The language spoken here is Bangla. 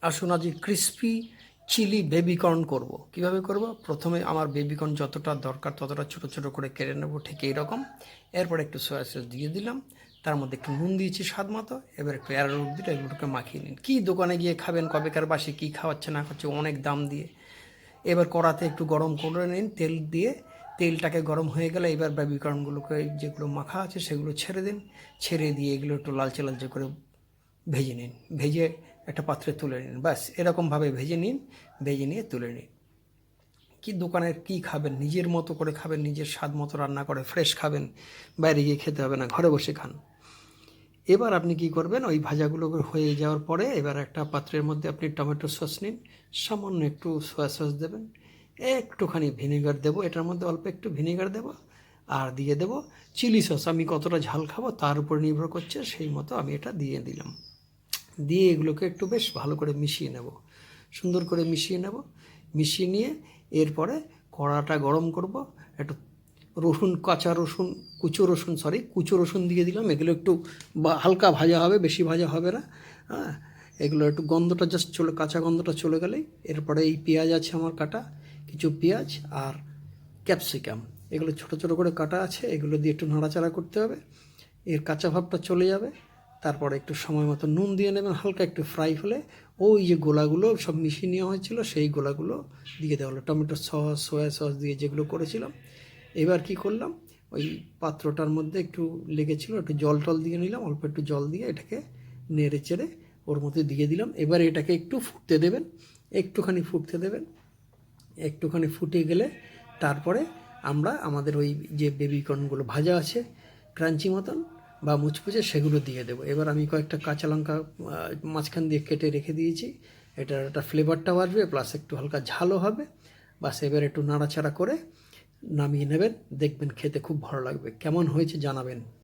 আসুন আজ ক্রিস্পি চিলি বেবিকর্ন করব। কিভাবে করব? প্রথমে আমার বেবিকর্ন যতটা দরকার ততটা ছোট ছোট করে কেটে নেব, ঠিক এইরকম। এরপর একটু সয়া সস দিয়ে দিলাম, তার মধ্যে একটু নুন দিয়েছি স্বাদ মতো। এবার একটু অ্যারারুট দিলে এগুলোকে মাখিয়ে নিন। কী দোকানে গিয়ে খাবেন, কবেকার বাসি কী খাওয়াচ্ছে না খাচ্ছে অনেক দাম দিয়ে। এবার কড়াতে একটু গরম করে নিন তেল দিয়ে। তেলটাকে গরম হয়ে গেলে এবার বেবিকর্নগুলোকে যেগুলো মাখা আছে সেগুলো ছেড়ে দিন। ছেড়ে দিয়ে এগুলো একটু লালচে লালচে করে ভেজে নিন। ভেজে একটা পাত্রে তুলে নিন। ব্যাস এরকমভাবে ভেজে নিন। ভেজে নিয়ে তুলে নিন। কি দোকানের কি খাবেন, নিজের মতো করে খাবেন, নিজের স্বাদ মতো রান্না করে ফ্রেশ খাবেন। বাইরে গিয়ে খেতে হবে না, ঘরে বসে খান। এবার আপনি কি করবেন, ওই ভাজাগুলো হয়ে যাওয়ার পরে এবার একটা পাত্রের মধ্যে আপনি টমেটো সস নিন, সামান্য একটু সয়া সস দেবেন, একটুখানি ভিনেগার দেবো, এটার মধ্যে অল্প একটু ভিনেগার দেবো, আর দিয়ে দেবো চিলি সস। আমি কতটা ঝাল খাবো তার উপর নির্ভর করছে, সেই মতো আমি এটা দিয়ে দিলাম। দিয়ে এগুলোকে একটু বেশ ভালো করে মিশিয়ে নেব, সুন্দর করে মিশিয়ে নেব। মিশিয়ে নিয়ে এরপরে কড়াটা গরম করব। একটু রসুন, কাঁচা রসুন, কুচো রসুন দিয়ে দিলাম। এগুলো একটু হালকা ভাজা হবে, বেশি ভাজা হবে না। হ্যাঁ, এগুলো একটু গন্ধটা জাস্ট কাঁচা গন্ধটা চলে গেলেই এরপরে এই পেঁয়াজ আছে আমার কাটা, কিছু পেঁয়াজ আর ক্যাপসিকাম, এগুলো ছোট ছোট করে কাটা আছে, এগুলো দিয়ে একটু নাড়াচাড়া করতে হবে। এর কাঁচা ভাবটা চলে যাবে। তারপরে একটু সময় মতো নুন দিয়ে নেবেন, হালকা একটু ফ্রাই হলে ওই যে গোলাগুলো সব মিশিয়ে নেওয়া হয়েছিল সেই গোলাগুলো দিয়ে দেওয়া হলো, টমেটো সস, সয়া সস দিয়ে যেগুলো করেছিলাম। এবার কি করলাম, ওই পাত্রটার মধ্যে একটু লেগেছিল, একটু জল টল দিয়ে নিলাম, অল্প একটু জল দিয়ে এটাকে নেড়ে চেড়ে ওর মধ্যে দিয়ে দিলাম। এবার এটাকে একটু ফুটতে দেবেন, একটুখানি ফুটতে দেবেন। একটুখানি ফুটে গেলে তারপরে আমরা আমাদের ওই যে বেবিকর্নগুলো ভাজা আছে ক্রাঞ্চি মতন বা মুচমুচে, সেগুলো দিয়ে দেবো। এবার আমি কয়েকটা কাঁচা লঙ্কা মাঝখান দিয়ে কেটে রেখে দিয়েছি। এটার একটা ফ্লেভারটাও আসবে, প্লাস একটু হালকা ঝালও হবে। বাস এবার একটু নাড়াচাড়া করে নামিয়ে নেবেন, দেখবেন খেতে খুব ভালো লাগবে। কেমন হয়েছে জানাবেন।